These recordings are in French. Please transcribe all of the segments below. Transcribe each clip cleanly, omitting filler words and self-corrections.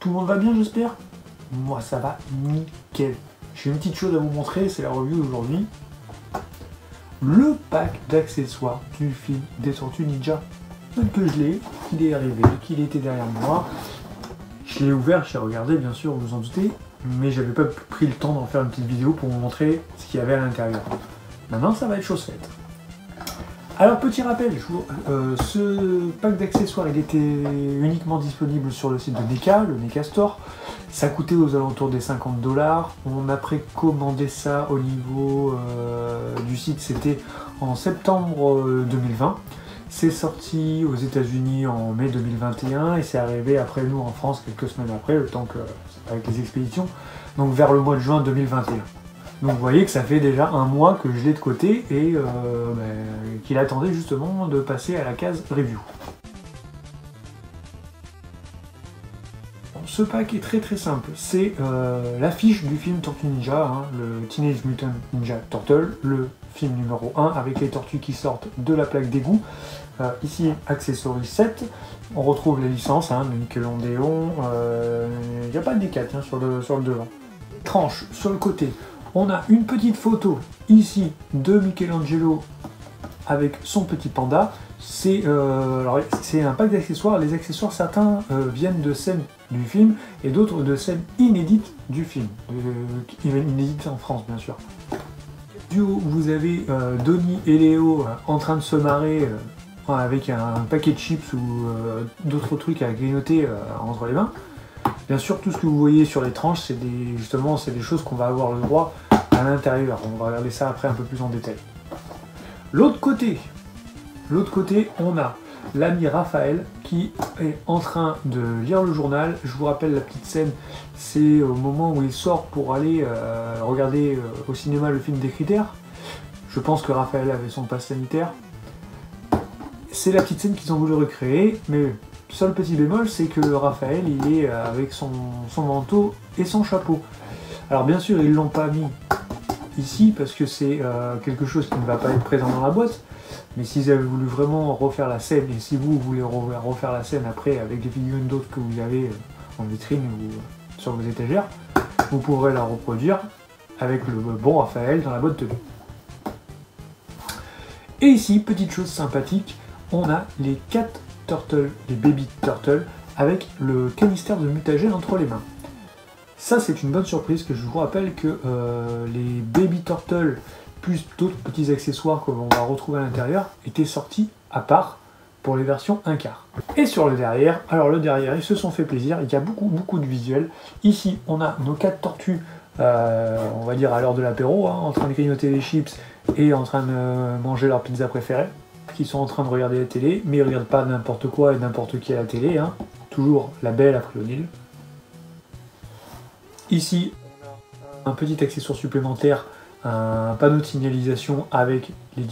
Tout le monde va bien, j'espère? Moi, ça va nickel. J'ai une petite chose à vous montrer, c'est la review d'aujourd'hui. Le pack d'accessoires du film des Tortues Ninja. Tel que je l'ai, qu'il est arrivé, qu'il était derrière moi. Je l'ai ouvert, j'ai regardé, bien sûr, vous vous en doutez, mais j'avais pas pris le temps d'en faire une petite vidéo pour vous montrer ce qu'il y avait à l'intérieur. Maintenant, ça va être chose faite. Alors, petit rappel, ce pack d'accessoires, il était uniquement disponible sur le site de NECA, le NECA Store. Ça coûtait aux alentours des 50 $. On a précommandé ça au niveau du site, c'était en septembre 2020. C'est sorti aux États-Unis en mai 2021 et c'est arrivé après nous en France quelques semaines après, le temps que avec les expéditions, donc vers le mois de juin 2021. Donc vous voyez que ça fait déjà un mois que je l'ai de côté et qu'il attendait justement de passer à la case review. Ce pack est très simple, c'est l'affiche du film Tortue Ninja, hein, le Teenage Mutant Ninja Turtle, le film numéro 1 avec les tortues qui sortent de la plaque d'égout. Ici, Accessories 7, on retrouve les licences, hein, de Nickelodeon, il n'y a pas de D4 hein, sur le devant. Tranche sur le côté, on a une petite photo ici de Michelangelo avec son petit panda. C'est un pack d'accessoires. Les accessoires, certains viennent de scènes du film et d'autres de scènes inédites du film, inédites en France bien sûr. Du haut, vous avez Donnie et Léo en train de se marrer avec un paquet de chips ou d'autres trucs à grignoter entre les mains. Bien sûr, tout ce que vous voyez sur les tranches, c'est des choses qu'on va avoir le droit à l'intérieur. On va regarder ça après un peu plus en détail. L'autre côté, on a l'ami Raphaël qui est en train de lire le journal. Je vous rappelle la petite scène, c'est au moment où il sort pour aller regarder au cinéma le film des Critères. Je pense que Raphaël avait son pass sanitaire. C'est la petite scène qu'ils ont voulu recréer, mais seul petit bémol, c'est que Raphaël, il est avec son manteau et son chapeau. Alors bien sûr, ils l'ont pas mis ici parce que c'est quelque chose qui ne va pas être présent dans la boîte. Mais s'ils avaient voulu vraiment refaire la scène, et si vous voulez refaire la scène après avec les figurines d'autres que vous avez en vitrine ou sur vos étagères, vous pourrez la reproduire avec le bon Raphaël dans la boîte de nuit. Et ici, petite chose sympathique, on a les 4 turtles, les baby turtles, avec le canister de mutagène entre les mains. Ça, c'est une bonne surprise, que je vous rappelle que les baby turtles plus d'autres petits accessoires que l'on va retrouver à l'intérieur étaient sortis à part pour les versions 1/4. Et sur le derrière, alors le derrière, ils se sont fait plaisir, il y a beaucoup de visuels. Ici, on a nos 4 tortues, on va dire à l'heure de l'apéro, hein, en train de grignoter les chips et en train de manger leur pizza préférée, qui sont en train de regarder la télé, mais ils ne regardent pas n'importe quoi et n'importe qui à la télé, hein. Toujours la belle April. Ici, un petit accessoire supplémentaire, un panneau de signalisation avec les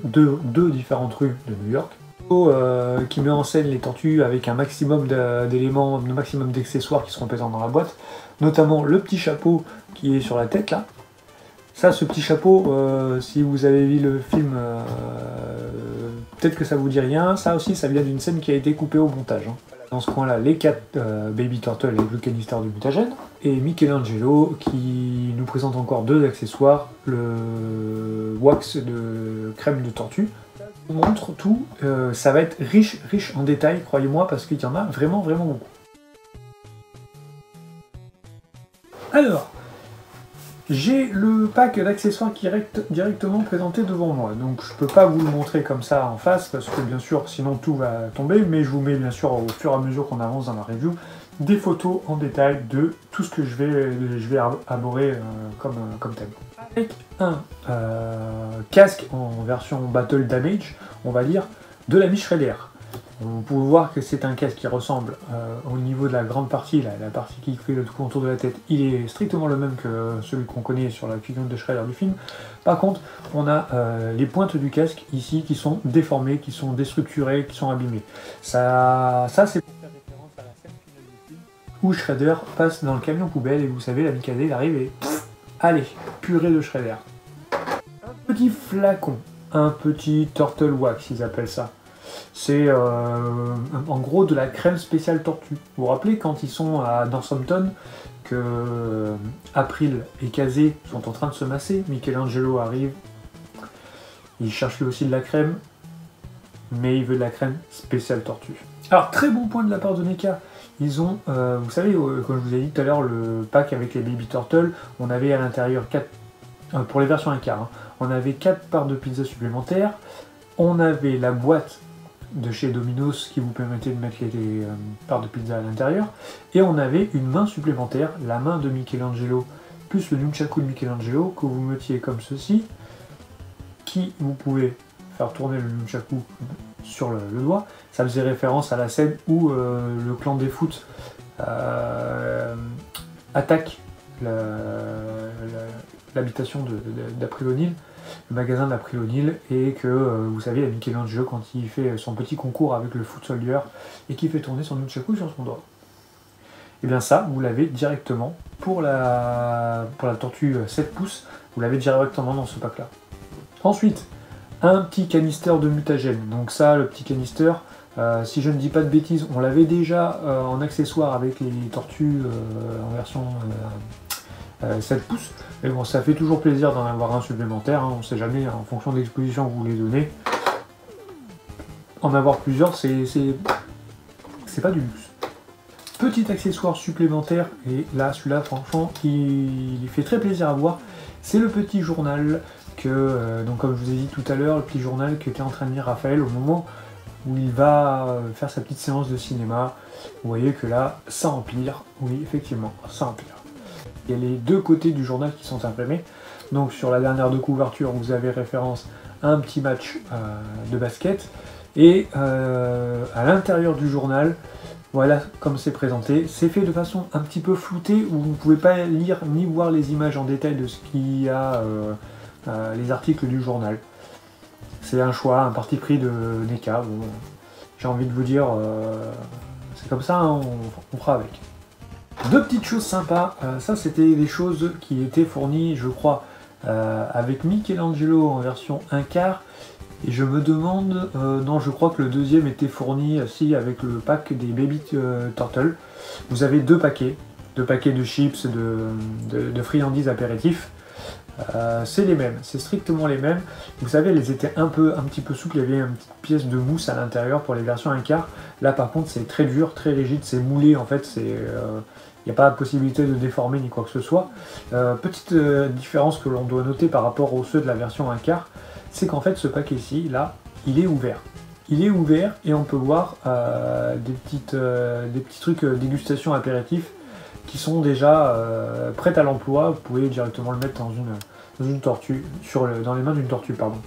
deux différentes rues de New York, qui met en scène les tortues avec un maximum d'éléments, un maximum d'accessoires qui seront présents dans la boîte, notamment le petit chapeau qui est sur la tête là. Ça, ce petit chapeau, si vous avez vu le film, peut-être que ça vous dit rien. Ça aussi, ça vient d'une scène qui a été coupée au montage, hein. Dans ce coin-là, les 4 Baby Turtles avec le canister du mutagène, et Michelangelo qui nous présente encore 2 accessoires, le wax de crème de tortue. Ça vous montre tout, ça va être riche en détails, croyez-moi, parce qu'il y en a vraiment beaucoup. Alors, j'ai le pack d'accessoires directement présenté devant moi, donc je peux pas vous le montrer comme ça en face, parce que bien sûr, sinon tout va tomber, mais je vous mets bien sûr au fur et à mesure qu'on avance dans la review, des photos en détail de tout ce que je vais aborder comme thème. Avec un casque en version Battle Damage, on va dire, de l'ami Shredder. Vous pouvez voir que c'est un casque qui ressemble au niveau de la grande partie, la partie qui fait le contour de la tête, il est strictement le même que celui qu'on connaît sur la figurine de Shredder du film. Par contre, on a les pointes du casque ici qui sont déformées, qui sont déstructurées, qui sont abîmées. Ça c'est pour faire référence à la scène finale du film où Shredder passe dans le camion poubelle et vous savez, l'ami cadet il arrive et allez, purée de Shredder. Un petit flacon, un petit turtle wax ils appellent ça. C'est en gros de la crème spéciale tortue. Vous vous rappelez quand ils sont à Northampton, que April et Kazé sont en train de se masser, Michelangelo arrive, il cherche lui aussi de la crème, mais il veut de la crème spéciale tortue. Alors très bon point de la part de NECA. Ils ont, vous savez, comme je vous ai dit tout à l'heure, le pack avec les Baby Turtle, on avait à l'intérieur 4, pour les versions 1 quart, hein, on avait 4 parts de pizza supplémentaires, on avait la boîte de chez Domino's qui vous permettait de mettre les parts de pizza à l'intérieur, et on avait une main supplémentaire, la main de Michelangelo, plus le nunchaku de Michelangelo, que vous mettiez comme ceci, qui vous pouvez faire tourner le nunchaku sur le doigt. Ça faisait référence à la scène où le clan des foot attaque l'habitation d'April O'Neil, le magasin d'April O'Neil, et que vous savez, à Michelangelo, quand il fait son petit concours avec le foot soldier et qui fait tourner son nunchaku sur son doigt. Et bien ça, vous l'avez directement pour la tortue 7 pouces, vous l'avez directement dans ce pack là. Ensuite, un petit canister de mutagène. Donc ça, le petit canister, si je ne dis pas de bêtises, on l'avait déjà en accessoire avec les tortues en version 7 pouces. Mais bon, ça fait toujours plaisir d'en avoir un supplémentaire, hein, on ne sait jamais, en fonction de l'exposition que vous voulez donner. En avoir plusieurs, c'est pas du luxe. Petit accessoire supplémentaire, et là, celui-là, franchement, il fait très plaisir à voir. C'est le petit journal que, donc comme je vous ai dit tout à l'heure, le petit journal que était en train de lire Raphaël au moment où il va faire sa petite séance de cinéma. Vous voyez que là, ça empire. Oui, effectivement, ça empire. Il y a les deux côtés du journal qui sont imprimés. Donc sur la dernière de couverture, vous avez référence à un petit match de basket. Et à l'intérieur du journal, voilà comme c'est présenté. C'est fait de façon un petit peu floutée, où vous ne pouvez pas lire ni voir les images en détail de ce qu'il y a, les articles du journal. C'est un choix, un parti pris de NECA. Bon, j'ai envie de vous dire, c'est comme ça, hein, on fera avec. Deux petites choses sympas, ça c'était des choses qui étaient fournies, je crois, avec Michelangelo en version 1 quart, et je me demande, non, je crois que le deuxième était fourni aussi avec le pack des Baby Turtle. Vous avez deux paquets de chips, de friandises apéritifs. C'est les mêmes, c'est strictement les mêmes. Vous savez, elles étaient un petit peu souples, il y avait une petite pièce de mousse à l'intérieur pour les versions 1 quart. Là par contre c'est très dur, très rigide, c'est moulé en fait, il n'y a pas de possibilité de déformer ni quoi que ce soit. Petite différence que l'on doit noter par rapport aux ceux de la version 1 quart, c'est qu'en fait ce pack-ci, là, il est ouvert. Il est ouvert et on peut voir des petits trucs dégustation apéritifs qui sont déjà prêtes à l'emploi. Vous pouvez directement le mettre dans une tortue, dans les mains d'une tortue, pardon.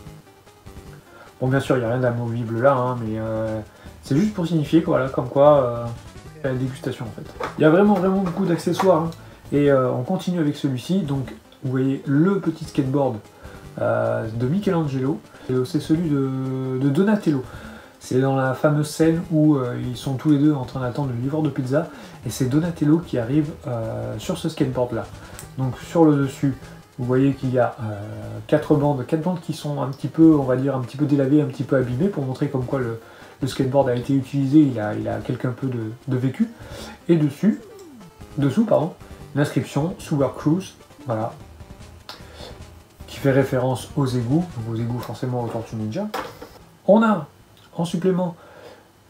Bon, bien sûr, il n'y a rien d'amovible là, hein, mais c'est juste pour signifier que, voilà, comme quoi, la dégustation en fait. Il y a vraiment beaucoup d'accessoires, hein, et on continue avec celui-ci. Donc, vous voyez le petit skateboard de Michelangelo, c'est celui de Donatello. C'est dans la fameuse scène où ils sont tous les deux en train d'attendre le livreur de pizza, et c'est Donatello qui arrive sur ce skateboard là. Donc sur le dessus, vous voyez qu'il y a 4 bandes qui sont un petit peu, on va dire, un petit peu délavées, un petit peu abîmées, pour montrer comme quoi le skateboard a été utilisé, il a quelque peu de vécu. Et dessous, une inscription Sewer Cruise, voilà, qui fait référence aux égouts, donc aux égouts forcément aux Tortues Ninja. On a en supplément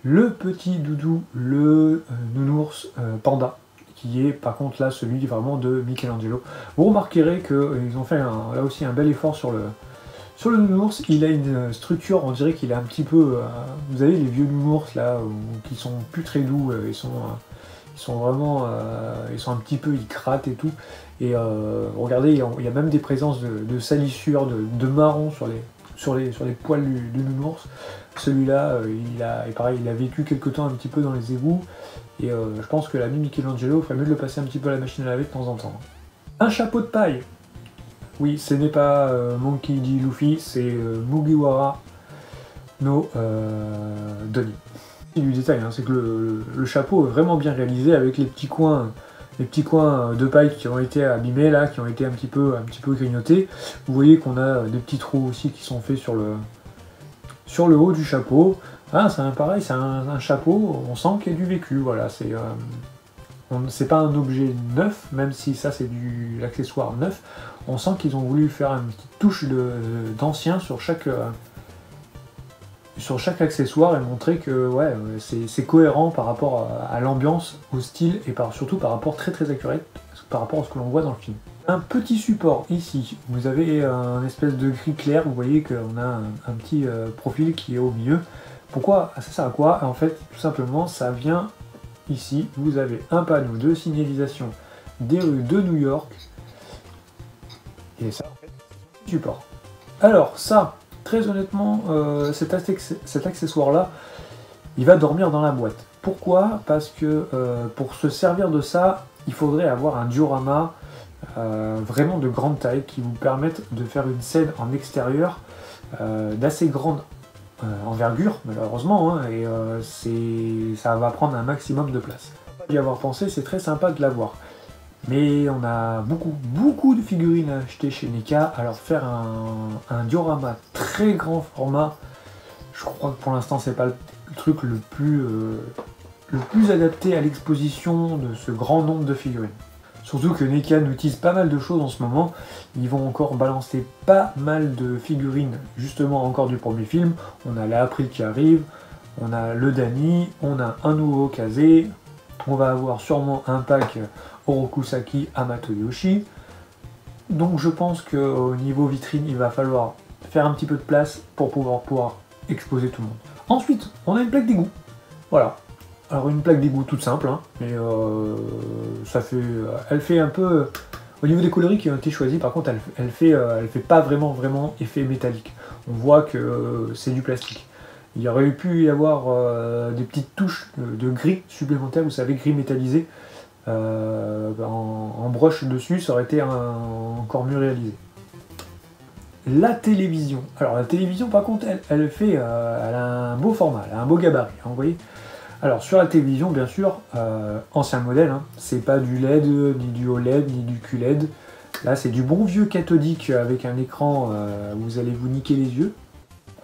le petit doudou, le nounours panda, qui est par contre là celui vraiment de Michelangelo. Vous remarquerez qu'ils ont fait là aussi un bel effort sur le nounours. Il a une structure, on dirait qu'il est un petit peu, vous avez les vieux nounours là, qui sont plus très doux, ils sont vraiment, ils sont un petit peu, ils grattent et tout. Et regardez, il y a même des présences de salissures, de marron sur les poils du nounours. Celui-là, il a vécu quelque temps un petit peu dans les égouts, et je pense que l'ami Michelangelo ferait mieux de le passer un petit peu à la machine à laver de temps en temps. Un chapeau de paille. Oui, ce n'est pas Monkey D. Luffy, c'est Mugiwara no Donnie. Du détail, hein, c'est que le chapeau est vraiment bien réalisé avec les petits coins de paille qui ont été abîmés là, qui ont été un petit peu grignotés. Vous voyez qu'on a des petits trous aussi qui sont faits sur le haut du chapeau. Ah, c'est pareil, c'est un chapeau, on sent qu'il y a du vécu, voilà, c'est pas un objet neuf, même si ça c'est l'accessoire neuf, on sent qu'ils ont voulu faire une petite touche d'ancien sur chaque accessoire et montrer que ouais, c'est cohérent par rapport à l'ambiance, au style et surtout par rapport très accurate par rapport à ce que l'on voit dans le film. Un petit support ici, vous avez un espèce de gris clair, vous voyez qu'on a un petit profil qui est au milieu. Pourquoi? Ça sert à quoi? En fait, tout simplement, ça vient ici, vous avez un panneau de signalisation des rues de New York, et ça, en fait, c'est un support. Alors ça, très honnêtement, cet accessoire-là, il va dormir dans la boîte. Pourquoi? Parce que pour se servir de ça, il faudrait avoir un diorama vraiment de grande taille qui vous permette de faire une scène en extérieur d'assez grande envergure, malheureusement, hein, et ça va prendre un maximum de place. Y avoir pensé, c'est très sympa de l'avoir. Mais on a beaucoup de figurines à acheter chez NECA, alors faire un diorama très grand format, je crois que pour l'instant c'est pas le truc le plus adapté à l'exposition de ce grand nombre de figurines. Surtout que NECA nous utilise pas mal de choses en ce moment, ils vont encore balancer pas mal de figurines, justement encore du premier film. On a la April qui arrive, on a le Danny, on a un nouveau Kazé, on va avoir sûrement un pack Orokusaki Hamato Yoshi. Donc je pense qu'au niveau vitrine, il va falloir faire un petit peu de place pour pouvoir exposer tout le monde. Ensuite, on a une plaque d'égout. Voilà. Alors une plaque d'égout toute simple, hein, mais elle fait un peu... Au niveau des coloris qui ont été choisis, par contre, elle fait pas vraiment effet métallique. On voit que c'est du plastique. Il y aurait pu y avoir des petites touches de gris supplémentaires, vous savez, gris métallisé, en broche dessus, ça aurait été encore mieux réalisé. La télévision. Alors la télévision, par contre, elle a un beau format, elle a un beau gabarit, hein, vous voyez. Alors sur la télévision, bien sûr, ancien modèle, hein, c'est pas du LED, ni du OLED, ni du QLED. Là, c'est du bon vieux cathodique avec un écran, vous allez vous niquer les yeux.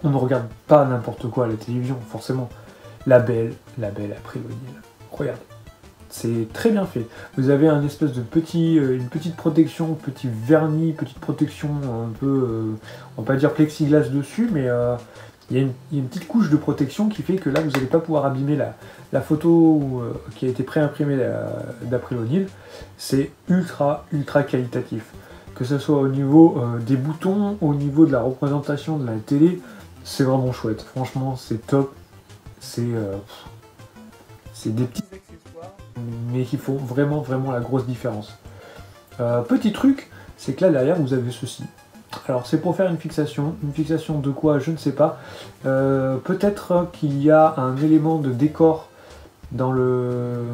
On ne regarde pas n'importe quoi à la télévision, forcément. La belle April O'Neil. Regardez. C'est très bien fait. Vous avez un espèce de une petite protection, petit vernis, petite protection un peu, on va pas dire plexiglas dessus, mais il y a une petite couche de protection qui fait que là, vous n'allez pas pouvoir abîmer la photo qui a été pré-imprimée d'April O'Neil. C'est ultra qualitatif. Que ce soit au niveau des boutons, au niveau de la représentation de la télé, c'est vraiment chouette. Franchement, c'est top. C'est des petits accessoires, mais qui font vraiment la grosse différence. Petit truc, c'est que là derrière, vous avez ceci. Alors c'est pour faire une fixation de quoi, je ne sais pas. Peut-être qu'il y a un élément de décor dans le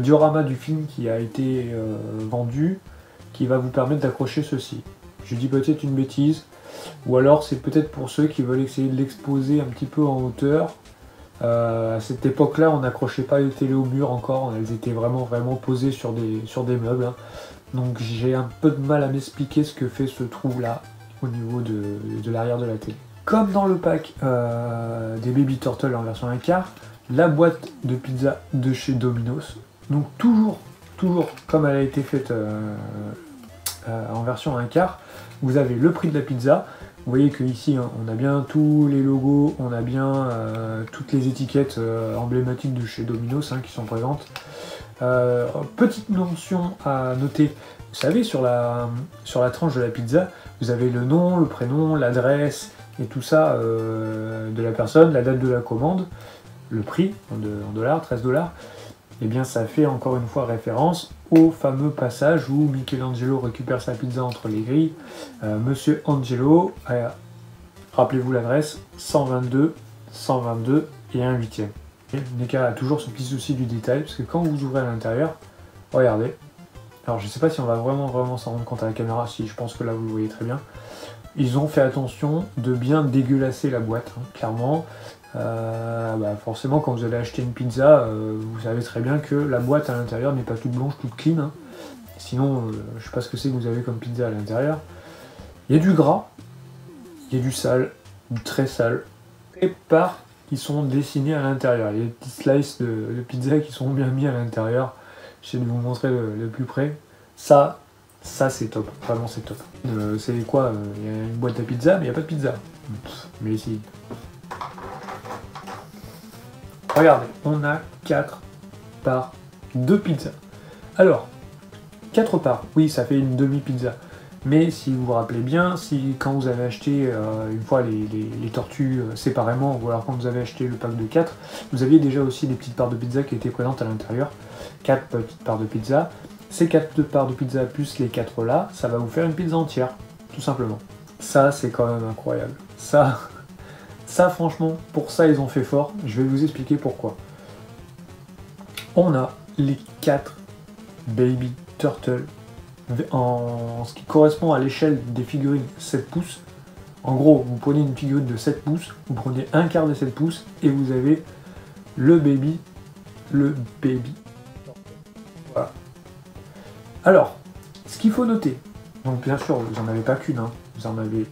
diorama du film qui a été vendu, qui va vous permettre d'accrocher ceci. Je dis peut-être une bêtise, ou alors c'est peut-être pour ceux qui veulent essayer de l'exposer un petit peu en hauteur. À cette époque-là, on n'accrochait pas les télés au mur encore, elles étaient vraiment posées sur des meubles, hein. Donc j'ai un peu de mal à m'expliquer ce que fait ce trou-là au niveau de l'arrière de la télé. Comme dans le pack des Baby Turtles en version 1/4, la boîte de pizza de chez Domino's, donc toujours comme elle a été faite en version 1/4, vous avez le prix de la pizza. Vous voyez qu'ici, hein, on a bien tous les logos, on a bien toutes les étiquettes emblématiques de chez Domino's, hein, qui sont présentes. Petite mention à noter, vous savez, sur la tranche de la pizza, vous avez le nom, le prénom, l'adresse et tout ça de la personne, la date de la commande, le prix en dollars, 13 $. Et bien ça fait encore une fois référence au fameux passage où Michelangelo récupère sa pizza entre les grilles. Monsieur Angelo, rappelez-vous l'adresse, 122 et 1/8. NECA a toujours ce petit souci du détail, parce que quand vous ouvrez à l'intérieur, regardez, alors je sais pas si on va vraiment s'en rendre compte à la caméra, si je pense que là vous le voyez très bien, ils ont fait attention de bien dégueulasser la boîte, hein, clairement. Forcément quand vous allez acheter une pizza, vous savez très bien que la boîte à l'intérieur n'est pas toute blanche, toute clean, hein. Sinon je sais pas ce que c'est que vous avez comme pizza à l'intérieur. Il y a du gras, il y a du sale, du très sale, les parts qui sont dessinées à l'intérieur. Il y a des petits slices de pizza qui sont bien mis à l'intérieur. J'essaie de vous montrer le plus près. Ça c'est top, vraiment c'est top. C'est quoi? Il y a une boîte à pizza, mais il n'y a pas de pizza. Mais ici. Regardez, on a 4 parts de pizza. Alors, 4 parts, oui, ça fait une demi-pizza. Mais si vous vous rappelez bien, quand vous avez acheté une fois les tortues séparément, ou alors quand vous avez acheté le pack de 4, vous aviez déjà aussi des petites parts de pizza qui étaient présentes à l'intérieur. 4 petites parts de pizza. Ces 4 parts de pizza plus les 4 là, ça va vous faire une pizza entière, tout simplement. Ça, c'est quand même incroyable. Ça, franchement, pour ça, ils ont fait fort. Je vais vous expliquer pourquoi. On a les 4 Baby Turtle en ce qui correspond à l'échelle des figurines 7 pouces. En gros, vous prenez une figurine de 7 pouces, vous prenez un quart de 7 pouces et vous avez le baby. Voilà. Alors, ce qu'il faut noter, donc bien sûr, vous n'en avez pas qu'une, hein. Vous en avez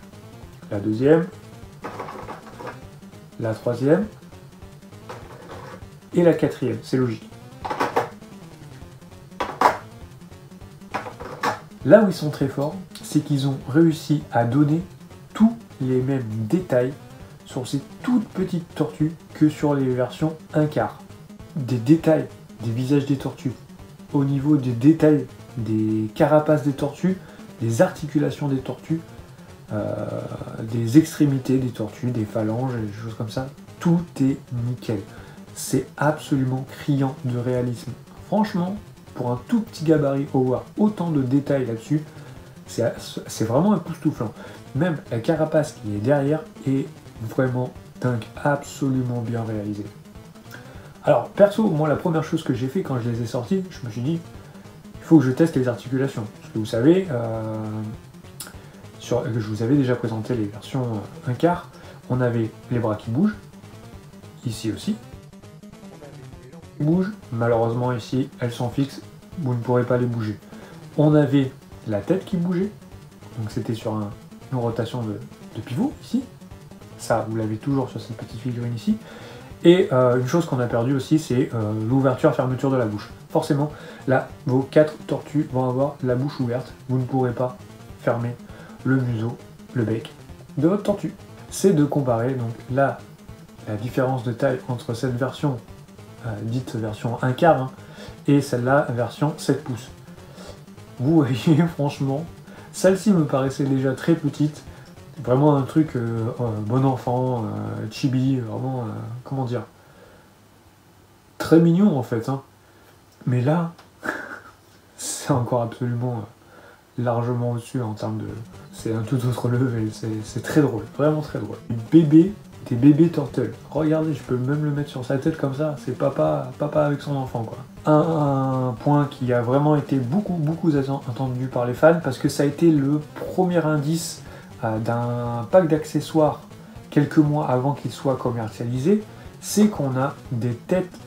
la deuxième, la troisième et la quatrième, c'est logique. Là où ils sont très forts, c'est qu'ils ont réussi à donner tous les mêmes détails sur ces toutes petites tortues que sur les versions 1 quart. Des détails des visages des tortues, au niveau des détails des carapaces des tortues, des articulations des tortues, des extrémités des tortues, des phalanges, des choses comme ça, tout est nickel. C'est absolument criant de réalisme. Franchement, pour un tout petit gabarit, voir autant de détails là-dessus, c'est vraiment époustouflant. Même la carapace qui est derrière est vraiment dingue, absolument bien réalisée. Alors perso, moi la première chose que j'ai fait quand je les ai sortis, je me suis dit, il faut que je teste les articulations. Parce que vous savez, je vous avais déjà présenté les versions 1 quart, on avait les bras qui bougent, ici aussi. Bougent, malheureusement ici elles sont fixes, vous ne pourrez pas les bouger. On avait la tête qui bougeait, donc c'était sur une rotation de pivot ici, ça vous l'avez toujours sur cette petite figurine ici. Et une chose qu'on a perdu aussi, c'est l'ouverture-fermeture de la bouche. Forcément, là, vos 4 tortues vont avoir la bouche ouverte, vous ne pourrez pas fermer le museau, le bec de votre tortue. C'est de comparer donc là la différence de taille entre cette version dite version 1 quart hein, et celle-là version 7 pouces. Vous voyez franchement, celle-ci me paraissait déjà très petite, vraiment un truc bon enfant, chibi, vraiment, comment dire, très mignon en fait. Hein. Mais là, c'est encore absolument largement au-dessus en termes de... C'est un tout autre level, c'est très drôle, vraiment très drôle. Des bébés turtles. Regardez, je peux même le mettre sur sa tête comme ça, c'est papa avec son enfant quoi. Un point qui a vraiment été beaucoup attendu par les fans, parce que ça a été le premier indice d'un pack d'accessoires quelques mois avant qu'il soit commercialisé, c'est qu'on a des têtes,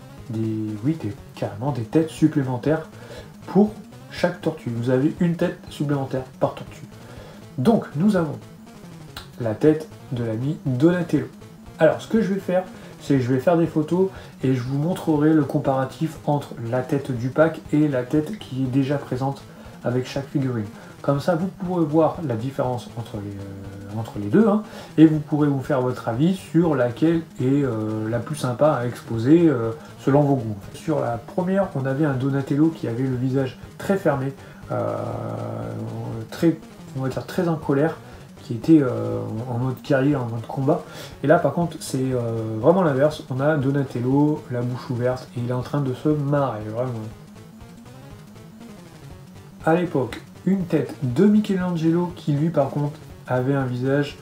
carrément des têtes supplémentaires pour chaque tortue. Vous avez une tête supplémentaire par tortue. Donc nous avons la tête de l'ami Donatello. Alors ce que je vais faire, c'est que je vais faire des photos et je vous montrerai le comparatif entre la tête du pack et la tête qui est déjà présente avec chaque figurine. Comme ça, vous pourrez voir la différence entre les deux, hein, et vous pourrez vous faire votre avis sur laquelle est la plus sympa à exposer selon vos goûts. Sur la première, on avait un Donatello qui avait le visage très fermé, on va dire très en colère, qui était en mode guerrier, en mode combat. Et là, par contre, c'est vraiment l'inverse. On a Donatello, la bouche ouverte, et il est en train de se marrer, vraiment. À l'époque, une tête de Michelangelo qui lui par contre avait un visage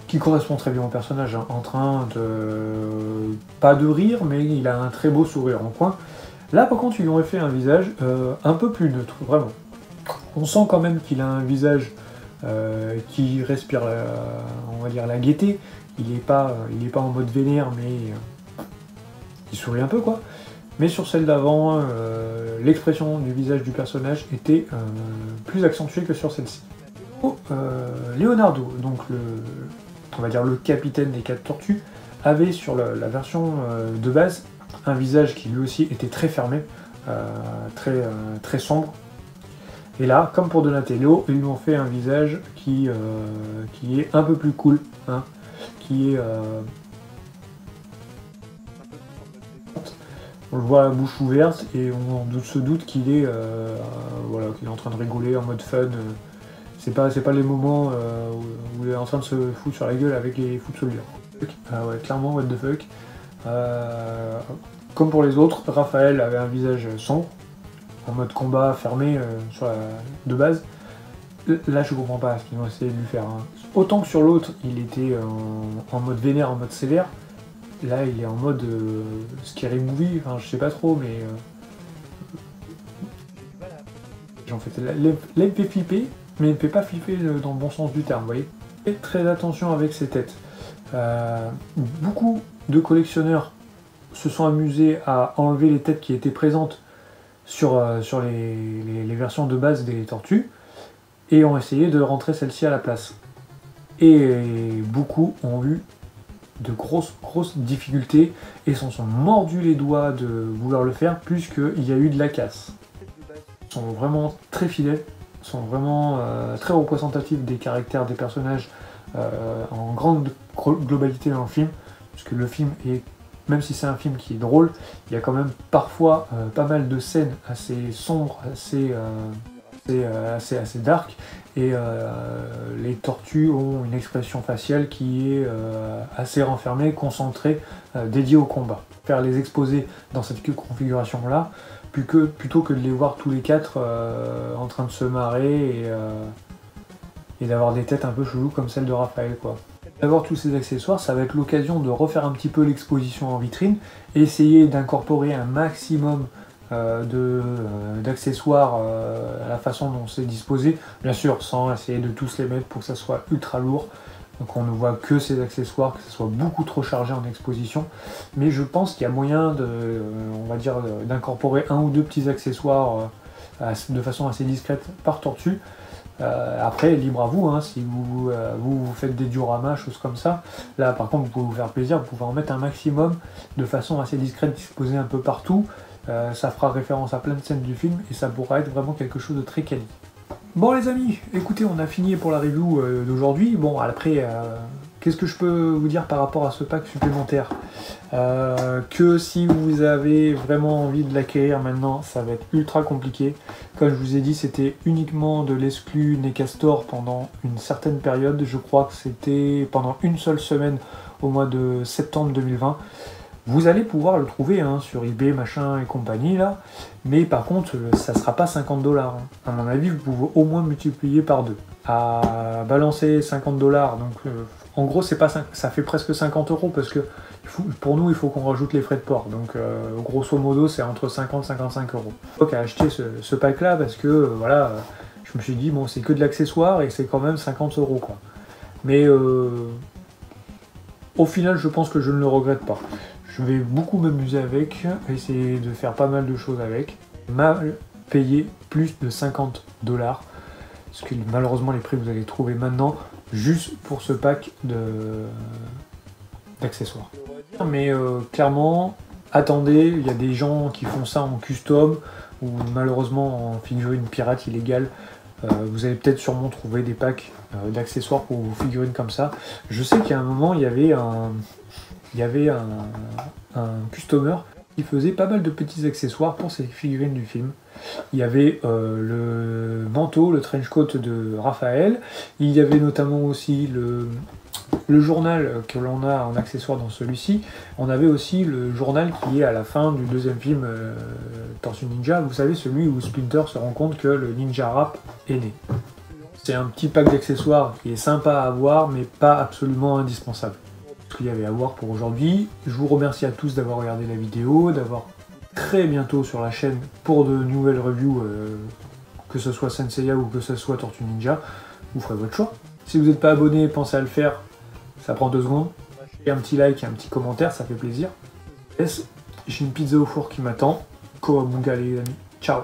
qui correspond très bien au personnage, hein, en train de... pas de rire, mais il a un très beau sourire en coin. Là par contre ils lui ont fait un visage un peu plus neutre, vraiment. On sent quand même qu'il a un visage qui respire, on va dire, la gaieté. Il n'est pas en mode vénère, mais il sourit un peu quoi. Mais sur celle d'avant, l'expression du visage du personnage était plus accentuée que sur celle-ci. Leonardo, donc on va dire le capitaine des 4 tortues, avait sur la version de base un visage qui lui aussi était très fermé, très sombre. Et là, comme pour Donatello, ils lui ont fait un visage qui est un peu plus cool, hein, qui est... on le voit à la bouche ouverte et on se doute qu'il est, voilà, qu'il est en train de rigoler en mode fun. C'est pas les moments où il est en train de se foutre sur la gueule avec les foot soldiers. Ouais, clairement, what the fuck. Comme pour les autres, Raphaël avait un visage sombre, en mode combat fermé de base. Là, je comprends pas ce qu'ils ont essayé de lui faire. Hein. Autant que sur l'autre, il était en mode vénère, en mode sévère. Là, il est en mode scary movie, enfin, je sais pas trop, mais... en fait, là, il me fait flipper, mais il me fait pas flipper dans le bon sens du terme, vous voyez. Faites très attention avec ces têtes. Beaucoup de collectionneurs se sont amusés à enlever les têtes qui étaient présentes sur les versions de base des tortues, et ont essayé de rentrer celle-ci à la place. Et beaucoup ont eu de grosses difficultés et s'en sont mordus les doigts de vouloir le faire puisqu'il y a eu de la casse. Ils sont vraiment très fidèles, sont vraiment très représentatifs des caractères des personnages en grande globalité dans le film, puisque le film est, même si c'est un film qui est drôle, il y a quand même parfois pas mal de scènes assez sombres, assez dark, et les tortues ont une expression faciale qui est assez renfermée, concentrée, dédiée au combat. Faire les exposer dans cette configuration là, plutôt que de les voir tous les quatre en train de se marrer et d'avoir des têtes un peu cheloues comme celle de Raphaël, quoi. D'avoir tous ces accessoires, ça va être l'occasion de refaire un petit peu l'exposition en vitrine, et essayer d'incorporer un maximum d'accessoires à la façon dont c'est disposé, bien sûr sans essayer de tous les mettre pour que ça soit ultra lourd, donc on ne voit que ces accessoires, que ça soit beaucoup trop chargé en exposition, mais je pense qu'il y a moyen on va dire, d'incorporer un ou deux petits accessoires de façon assez discrète par tortue. Après, libre à vous, hein, si vous faites des dioramas, choses comme ça. Là, par contre, vous pouvez vous faire plaisir, vous pouvez en mettre un maximum de façon assez discrète, disposée un peu partout. Ça fera référence à plein de scènes du film et ça pourra être vraiment quelque chose de très quali. Bon les amis, écoutez, on a fini pour la review d'aujourd'hui. Bon, après, qu'est-ce que je peux vous dire par rapport à ce pack supplémentaire? Que si vous avez vraiment envie de l'acquérir maintenant, ça va être ultra compliqué. Comme je vous ai dit, c'était uniquement de l'exclu NECA Store pendant une certaine période. Je crois que c'était pendant une seule semaine au mois de septembre 2020. Vous allez pouvoir le trouver hein, sur eBay, machin et compagnie là, mais par contre ça sera pas 50 $. Hein. À mon avis, vous pouvez au moins multiplier par 2. À balancer 50 $, donc en gros c'est pas ça fait presque 50 € parce que pour nous il faut qu'on rajoute les frais de port, donc grosso modo c'est entre 50 et 55 €. Donc à acheter ce pack là parce que voilà, je me suis dit bon c'est que de l'accessoire et c'est quand même 50 € quoi. Mais au final je pense que je ne le regrette pas. Je vais beaucoup m'amuser avec, essayer de faire pas mal de choses avec. M'a payé plus de 50 $, parce que malheureusement les prix vous allez trouver maintenant, juste pour ce pack d'accessoires. Mais clairement, attendez, il y a des gens qui font ça en custom, ou malheureusement en figurine pirate illégale. Vous allez peut-être sûrement trouver des packs d'accessoires pour vos figurines comme ça. Je sais qu'il y a un moment, il y avait un customer qui faisait pas mal de petits accessoires pour ses figurines du film. Il y avait le manteau, le trench coat de Raphaël. Il y avait notamment aussi le journal que l'on a en accessoire dans celui-ci. On avait aussi le journal qui est à la fin du deuxième film Tortue Ninja. Vous savez, celui où Splinter se rend compte que le ninja rap est né. C'est un petit pack d'accessoires qui est sympa à avoir, mais pas absolument indispensable. Ce qu'il y avait à voir pour aujourd'hui. Je vous remercie à tous d'avoir regardé la vidéo, d'avoir très bientôt sur la chaîne pour de nouvelles reviews, que ce soit Saint Seiya ou que ce soit Tortue Ninja. Vous ferez votre choix. Si vous n'êtes pas abonné, pensez à le faire. Ça prend 2 secondes. Et un petit like et un petit commentaire, ça fait plaisir. J'ai une pizza au four qui m'attend. Kawabunga les amis. Ciao.